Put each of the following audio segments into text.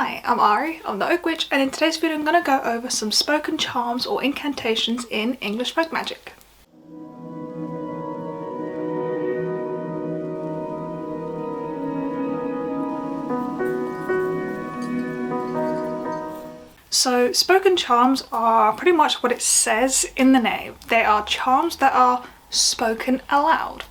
Hi, I'm Ari, I'm the Oak Witch, and in today's video I'm going to go over some spoken charms or incantations in English folk magic. So spoken charms are pretty much what it says in the name. They are charms that are spoken aloud.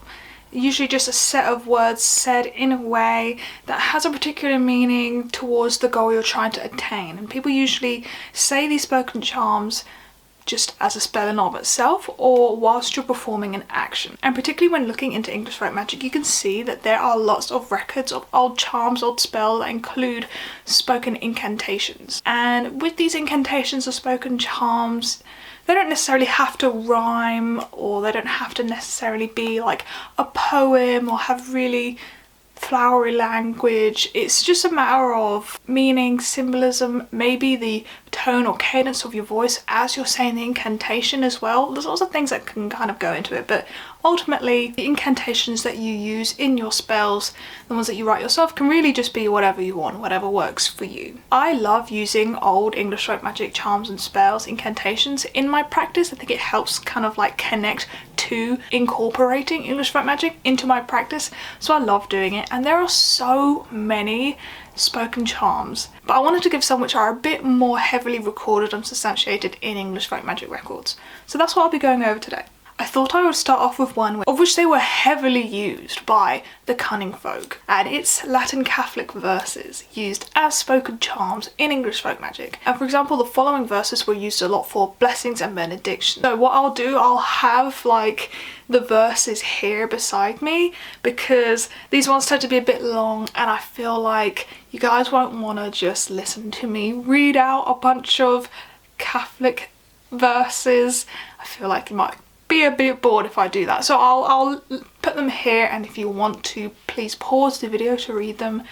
Usually just a set of words said in a way that has a particular meaning towards the goal you're trying to attain. And people usually say these spoken charms just as a spell in of itself or whilst you're performing an action. And particularly when looking into English folk magic, you can see that there are lots of records of old charms, old spells that include spoken incantations. And with these incantations or spoken charms, they don't necessarily have to rhyme, or they don't have to necessarily be like a poem or have really flowery language. It's just a matter of meaning, symbolism, maybe the tone or cadence of your voice as you're saying the incantation as well. There's lots of things that can kind of go into it, but ultimately the incantations that you use in your spells, the ones that you write yourself, can really just be whatever you want, whatever works for you. I love using old English folk magic charms and spells, incantations in my practice. I think it helps kind of like connect to incorporating English folk magic into my practice, so I love doing it. And there are so many spoken charms, but I wanted to give some which are a bit more heavily recorded and substantiated in English folk magic records. So that's what I'll be going over today. I thought I would start off with one of which they were heavily used by the Cunning-folk, and it's Latin Catholic verses used as spoken charms in English folk magic. And for example, the following verses were used a lot for blessings and benedictions. So what I'll do, I'll have like the verses here beside me because these ones tend to be a bit long and I feel like you guys won't want to just listen to me read out a bunch of Catholic verses. I feel like you might be a bit bored if I do that, so I'll put them here, and if you want to, please pause the video to read them.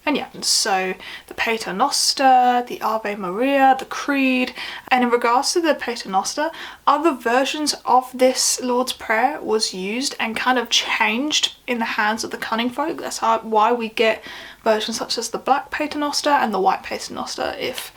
And yeah, so the Pater Noster, the Ave Maria, the Creed. And in regards to the Pater Noster, other versions of this Lord's Prayer was used and kind of changed in the hands of the Cunning-folk. That's why we get versions such as the Black Pater Noster and the White Pater Noster, if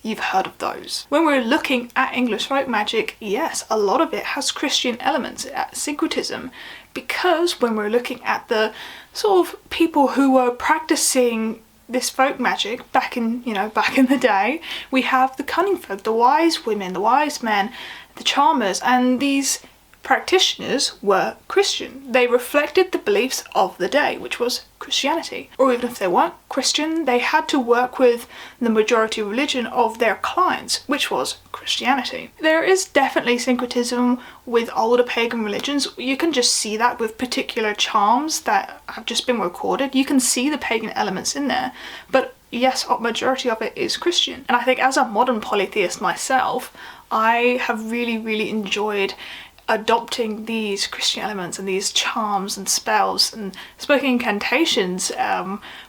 you've heard of those. When we're looking at English folk magic, yes, a lot of it has Christian elements, syncretism, because when we're looking at the sort of people who were practicing this folk magic back in the day, we have the cunning folk, the wise women, the wise men, the charmers, and these practitioners were Christian. They reflected the beliefs of the day, which was Christianity. Or even if they weren't Christian, they had to work with the majority religion of their clients, which was Christianity. There is definitely syncretism with older pagan religions. You can just see that with particular charms that have just been recorded. You can see the pagan elements in there, but yes, a majority of it is Christian. And I think as a modern polytheist myself, I have really enjoyed adopting these Christian elements and these charms and spells and spoken incantations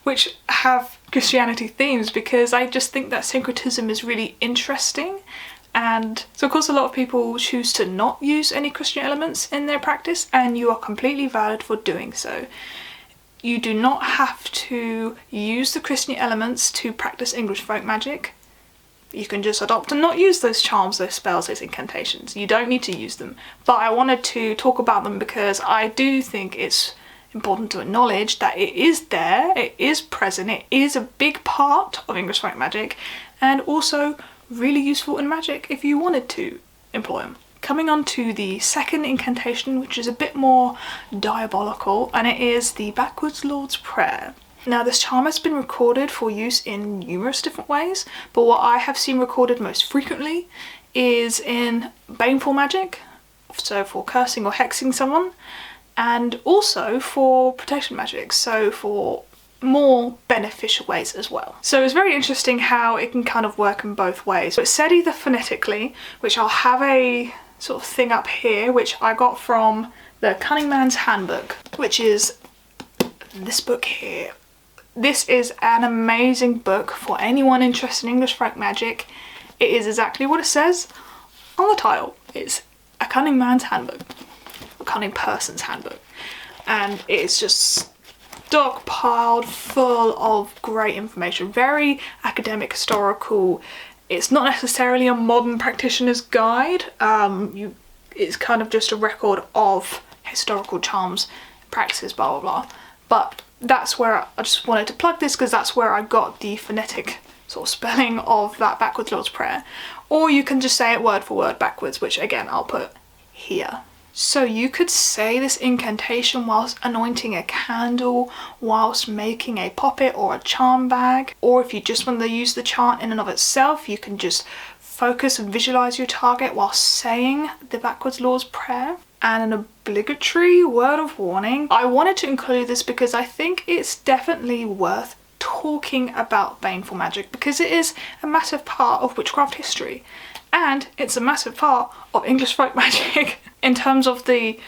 which have Christianity themes, because I just think that syncretism is really interesting. And so of course a lot of people choose to not use any Christian elements in their practice, and you are completely valid for doing so. You do not have to use the Christian elements to practice English folk magic. You can just adopt and not use those charms, those spells, those incantations. You don't need to use them. But I wanted to talk about them because I do think it's important to acknowledge that it is there, it is present, it is a big part of English folk magic, and also really useful in magic if you wanted to employ them. Coming on to the second incantation, which is a bit more diabolical, and it is the Backwards Lord's Prayer. Now this charm has been recorded for use in numerous different ways, but what I have seen recorded most frequently is in baneful magic, so for cursing or hexing someone, and also for protection magic, so for more beneficial ways as well. So it's very interesting how it can kind of work in both ways. So it's said either phonetically, which I'll have a sort of thing up here, which I got from the Cunning Man's Handbook, which is this book here. This is an amazing book for anyone interested in English folk magic. It is exactly what it says on the title. It's a cunning man's handbook, a cunning person's handbook, and it's just stockpiled full of great information, very academic, historical. It's not necessarily a modern practitioner's guide. It's kind of just a record of historical charms, practices, blah blah blah. But that's where I just wanted to plug this, because that's where I got the phonetic sort of spelling of that backwards Lord's Prayer. Or you can just say it word for word backwards, which again I'll put here. So you could say this incantation whilst anointing a candle, whilst making a poppet or a charm bag, or if you just want to use the chant in and of itself, you can just focus and visualize your target while saying the backwards Lord's Prayer. And an obligatory word of warning. I wanted to include this because I think it's definitely worth talking about baneful magic, because it is a massive part of witchcraft history, and it's a massive part of English folk magic. In terms of the,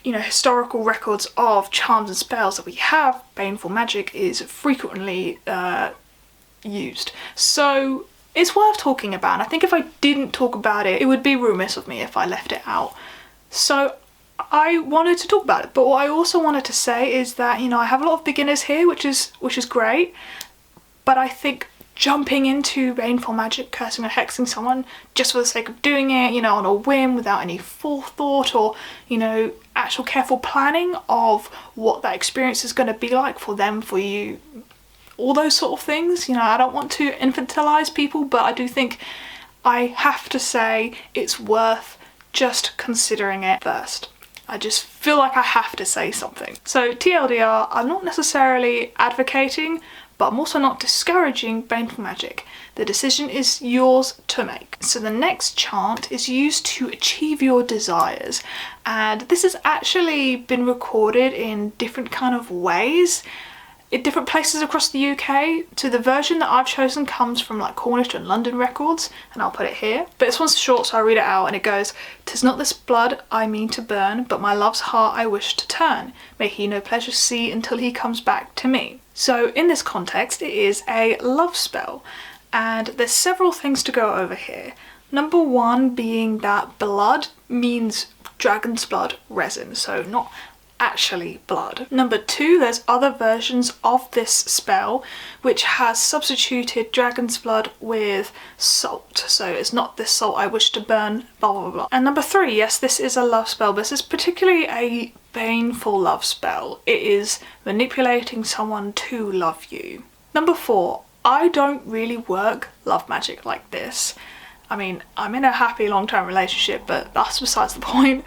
historical records of charms and spells that we have, baneful magic is frequently used. So it's worth talking about, and I think if I didn't talk about it, it would be remiss of me if I left it out. So I wanted to talk about it, but what I also wanted to say is that, I have a lot of beginners here, which is great, but I think jumping into baneful magic, cursing or hexing someone just for the sake of doing it, on a whim without any forethought or, actual careful planning of what that experience is going to be like for them, for you, all those sort of things. I don't want to infantilize people, but I do think I have to say it's worth just considering it first. I just feel like I have to say something. So TLDR, I'm not necessarily advocating, but I'm also not discouraging baneful magic. The decision is yours to make. So the next chant is used to achieve your desires, and this has actually been recorded in different kind of ways in different places across the UK. So the version that I've chosen comes from like Cornish and London records, and I'll put it here. But this one's short, so I'll read it out, and it goes, "'Tis not this blood I mean to burn, but my love's heart I wish to turn. May he no pleasure see until he comes back to me." So in this context, it is a love spell, and there's several things to go over here. Number one being that blood means dragon's blood resin, so not actually blood. Number two, there's other versions of this spell which has substituted dragon's blood with salt, so it's not this salt I wish to burn, blah blah blah. And number three, yes, this is a love spell, but this is particularly a baneful love spell. It is manipulating someone to love you. Number four, I don't really work love magic like this. I mean, I'm in a happy long-term relationship, but that's besides the point.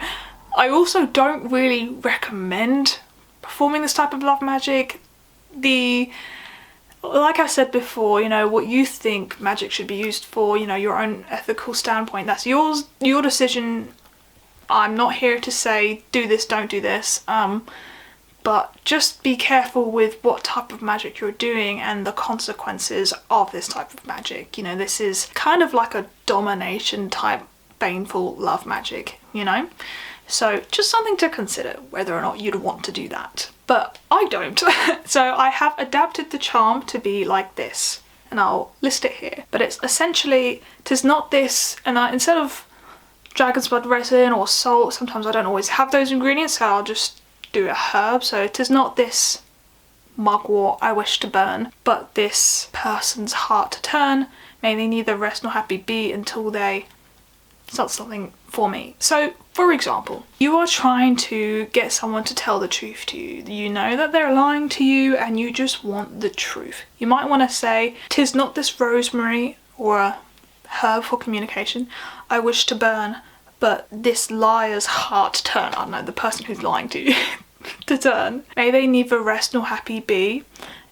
I also don't really recommend performing this type of love magic. Like I said before, what you think magic should be used for, your own ethical standpoint, that's yours, your decision. I'm not here to say do this, don't do this, but just be careful with what type of magic you're doing and the consequences of this type of magic. This is kind of like a domination type baneful love magic, So just something to consider whether or not you'd want to do that. But I don't. So I have adapted the charm to be like this, and I'll list it here. But it's essentially, 'tis not this, and instead of dragon's blood resin or salt, sometimes I don't always have those ingredients, so I'll just do a herb. So 'tis not this mugwort I wish to burn, but this person's heart to turn. May they neither rest nor happy be until they start something for me. So, for example, you are trying to get someone to tell the truth to you. You know that they're lying to you and you just want the truth. You might want to say, "'Tis not this rosemary," or a herb for communication, "I wish to burn, but this liar's heart to turn." I don't know, the person who's lying to you to turn. "May they neither rest nor happy be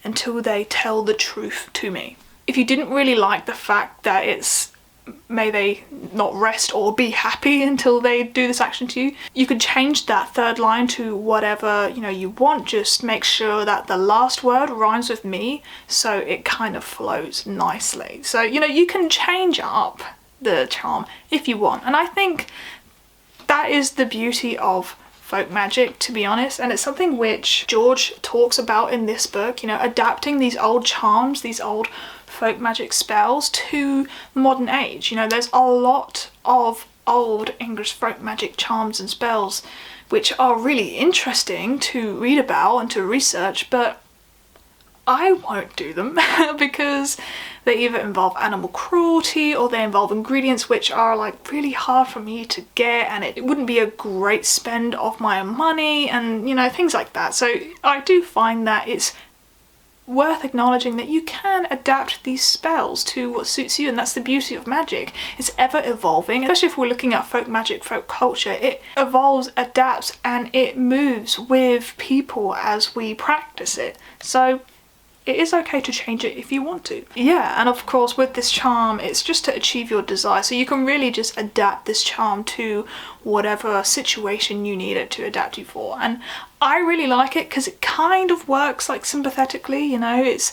until they tell the truth to me." If you didn't really like the fact that it's may they not rest or be happy until they do this action to you, you could change that third line to whatever you want. Just make sure that the last word rhymes with me, so it kind of flows nicely. So you can change up the charm if you want, and I think that is the beauty of folk magic, to be honest, and it's something which George talks about in this book, adapting these old charms, these old folk magic spells to modern age. There's a lot of old English folk magic charms and spells which are really interesting to read about and to research, but I won't do them because they either involve animal cruelty or they involve ingredients which are like really hard for me to get, and it wouldn't be a great spend of my money, and you know, things like that. So I do find that it's worth acknowledging that you can adapt these spells to what suits you, and that's the beauty of magic. It's ever evolving, especially if we're looking at folk magic, folk culture. It evolves, adapts, and it moves with people as we practice it. So it is okay to change it if you want to. Yeah, and of course with this charm, it's just to achieve your desire. So you can really just adapt this charm to whatever situation you need it to adapt you for. And I really like it because it kind of works like sympathetically, you know, it's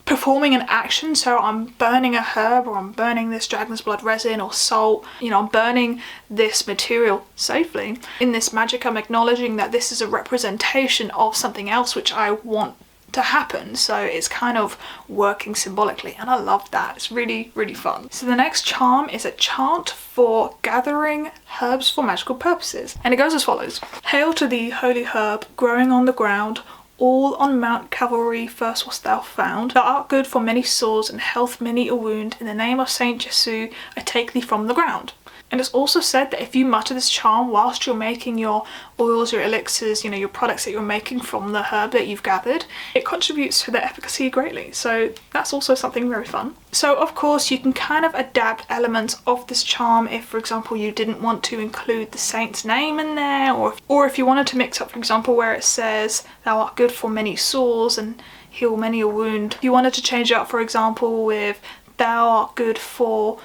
performing an action. So I'm burning a herb, or I'm burning this dragon's blood resin or salt, you know, I'm burning this material safely. In this magic, I'm acknowledging that this is a representation of something else which I want to happen, so it's kind of working symbolically, and I love that. It's really, really fun. So the next charm is a chant for gathering herbs for magical purposes, and it goes as follows. Hail to thee, holy herb, growing on the ground, all on Mount Calvary first wast thou found. Thou art good for many sores and health many a wound. In the name of Saint Jesu, I take thee from the ground. And it's also said that if you mutter this charm whilst you're making your oils, your elixirs, you know, your products that you're making from the herb that you've gathered, it contributes to the efficacy greatly. So that's also something very fun. So of course you can kind of adapt elements of this charm if, for example, you didn't want to include the saint's name in there, or if you wanted to mix up, for example, where it says thou art good for many sores and heal many a wound. If you wanted to change it up, for example, with thou art good for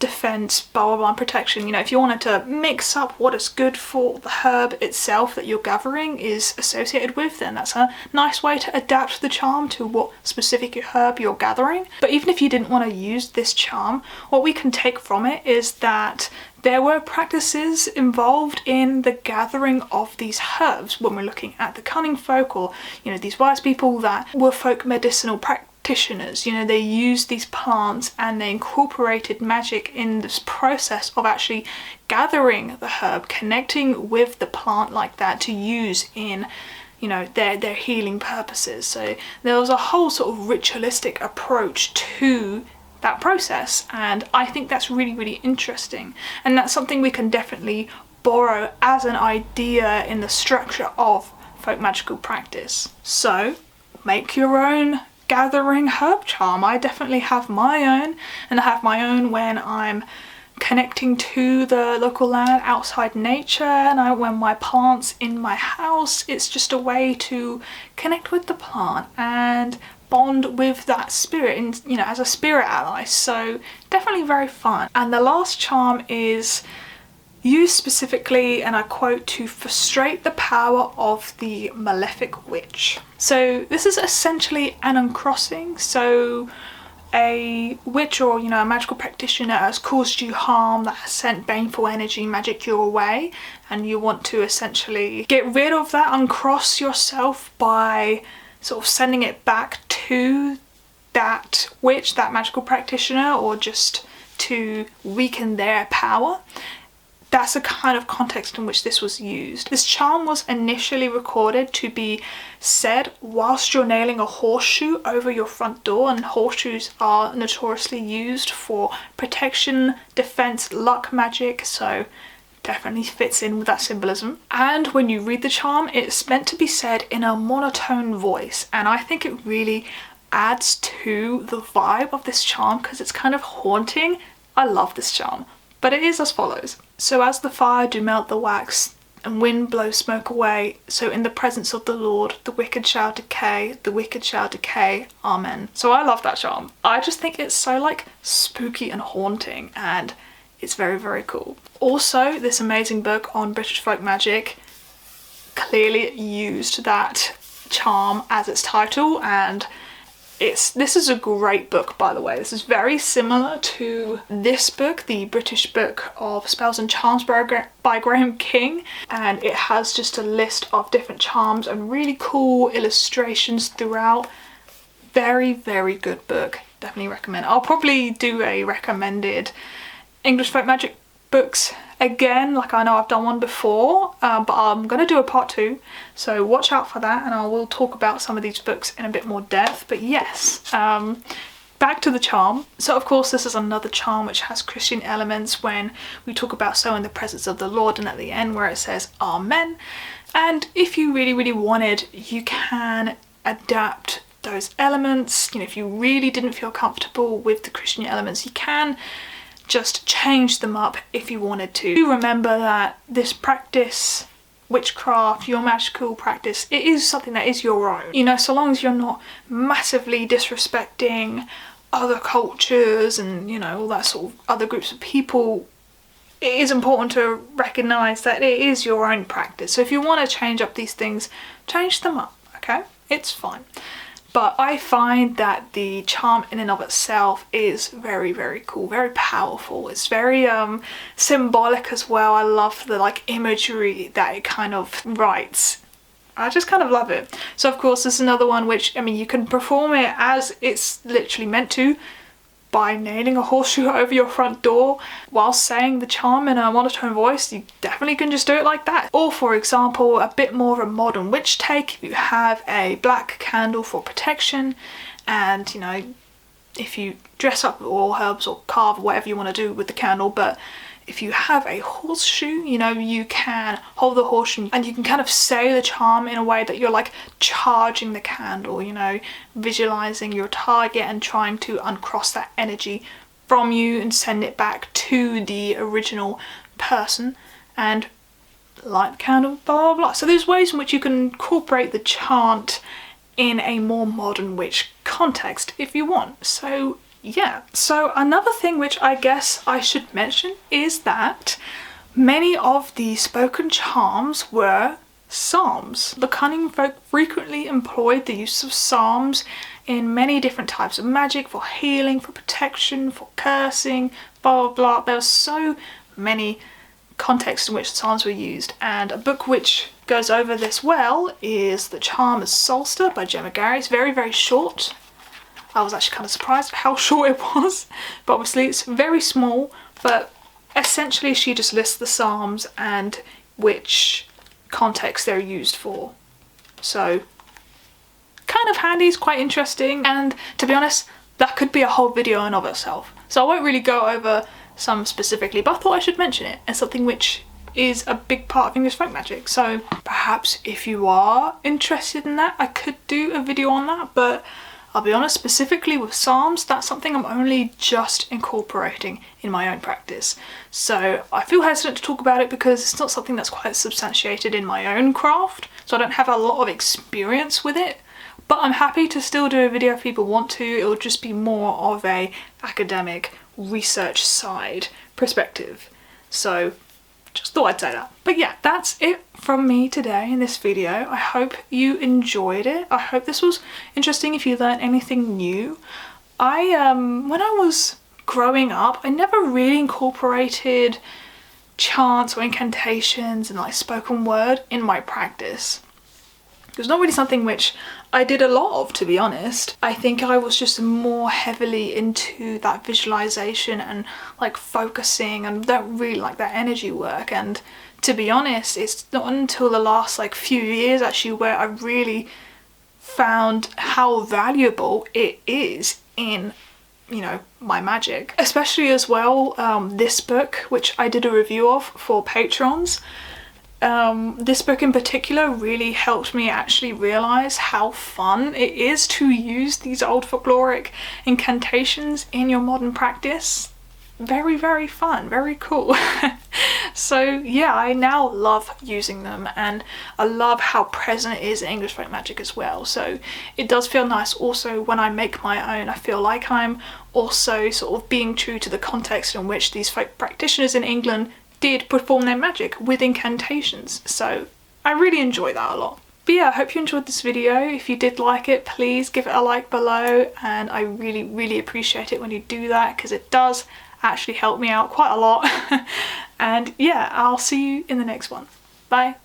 defense, blah blah blah, and protection. You know, if you wanted to mix up what is good for the herb itself that you're gathering is associated with, then that's a nice way to adapt the charm to what specific herb you're gathering. But even if you didn't want to use this charm, what we can take from it is that there were practices involved in the gathering of these herbs when we're looking at the Cunning-folk, or, you know, these wise people that were folk medicinal practitioners. You know, they used these plants and they incorporated magic in this process of actually gathering the herb, connecting with the plant like that to use in, you know, their healing purposes. So there was a whole sort of ritualistic approach to that process, and I think that's really, really interesting, and that's something we can definitely borrow as an idea in the structure of folk magical practice. So make your own gathering herb charm. I definitely have my own, and I have my own when I'm connecting to the local land, outside nature, and when my plant's in my house. It's just a way to connect with the plant and bond with that spirit, and, you know, as a spirit ally. So definitely very fun. And the last charm is used specifically, and I quote, to frustrate the power of the malefic witch. So this is essentially an uncrossing. So a witch, or, you know, a magical practitioner has caused you harm, that has sent baneful energy, magic your way, and you want to essentially get rid of that, uncross yourself by sort of sending it back to that witch, that magical practitioner, or just to weaken their power. That's a kind of context in which this was used. This charm was initially recorded to be said whilst you're nailing a horseshoe over your front door, and horseshoes are notoriously used for protection, defense, luck magic, so definitely fits in with that symbolism. And when you read the charm, it's meant to be said in a monotone voice, and I think it really adds to the vibe of this charm because it's kind of haunting. I love this charm. But it is as follows. So as the fire do melt the wax, and wind blow smoke away, so in the presence of the Lord, the wicked shall decay, the wicked shall decay. Amen. So I love that charm. I just think it's so like spooky and haunting, and it's very, very cool. Also, this amazing book on British folk magic clearly used that charm as its title, and this is a great book, by the way. This is very similar to this book, the British Book of Spells and Charms by Graham King, and it has just a list of different charms and really cool illustrations throughout. Very, very good book. Definitely recommend. I'll probably do a recommended English folk magic books again, like I know I've done one before, but I'm going to do a part 2, so watch out for that, and I will talk about some of these books in a bit more depth. But yes, back to the charm. So of course this is another charm which has Christian elements when we talk about "so in the presence of the Lord," and at the end where it says Amen. And if you really wanted, you can adapt those elements. You know, if you really didn't feel comfortable with the Christian elements, you can just change them up if you wanted to. Do remember that this practice, witchcraft, your magical practice, it is something that is your own. You know, so long as you're not massively disrespecting other cultures and, you know, all that sort of other groups of people, it is important to recognise that it is your own practice. So if you want to change up these things, change them up, okay? It's fine. But I find that the charm in and of itself is very cool, very powerful. It's very symbolic as well. I love the like imagery that it kind of writes. I just kind of love it. So of course there's another one which, I mean, you can perform it as it's literally meant to, by nailing a horseshoe over your front door while saying the charm in a monotone voice. You definitely can just do it like that. Or for example, a bit more of a modern witch take, if you have a black candle for protection, and you know, if you dress up with oil herbs or carve whatever you want to do with the candle, but if you have a horseshoe, you know, you can hold the horseshoe and you can kind of say the charm in a way that you're like charging the candle, you know, visualizing your target and trying to uncross that energy from you and send it back to the original person and light the candle, blah blah blah. So there's ways in which you can incorporate the chant in a more modern witch context if you want. So yeah, so another thing which I guess I should mention is that many of the spoken charms were psalms. The Cunning-folk frequently employed the use of psalms in many different types of magic, for healing, for protection, for cursing, blah blah blah. There are so many contexts in which psalms were used, and a book which goes over this well is The Charm of Psalter by Gemma. It's very short. I was actually kind of surprised at how short it was, but obviously it's very small, but essentially she just lists the psalms and which context they're used for. So kind of handy, it's quite interesting, and to be honest, that could be a whole video in of itself. So I won't really go over some specifically, but I thought I should mention it as something which is a big part of English folk magic. So perhaps if you are interested in that, I could do a video on that, but I'll be honest, specifically with psalms, that's something I'm only just incorporating in my own practice. So I feel hesitant to talk about it because it's not something that's quite substantiated in my own craft, so I don't have a lot of experience with it. But I'm happy to still do a video if people want to. It'll just be more of a academic research side perspective. So just thought I'd say that. But yeah, that's it from me today in this video. I hope you enjoyed it. I hope this was interesting if you learned anything new. When I was growing up, I never really incorporated chants or incantations and like spoken word in my practice. It was not really something which I did a lot of, to be honest. I think I was just more heavily into that visualization and like focusing and don't really like that energy work. And to be honest, it's not until the last like few years actually where I really found how valuable it is in, you know, my magic. Especially as well, this book, which I did a review of for patrons. This book in particular really helped me actually realise how fun it is to use these old folkloric incantations in your modern practice. Very fun, very cool. So yeah, I now love using them, and I love how present it is in English folk magic as well. So it does feel nice also when I make my own. I feel like I'm also sort of being true to the context in which these folk practitioners in England did perform their magic with incantations. So I really enjoy that a lot. But yeah, I hope you enjoyed this video. If you did like it, please give it a like below, and I really appreciate it when you do that because it does actually help me out quite a lot. And yeah, I'll see you in the next one. Bye.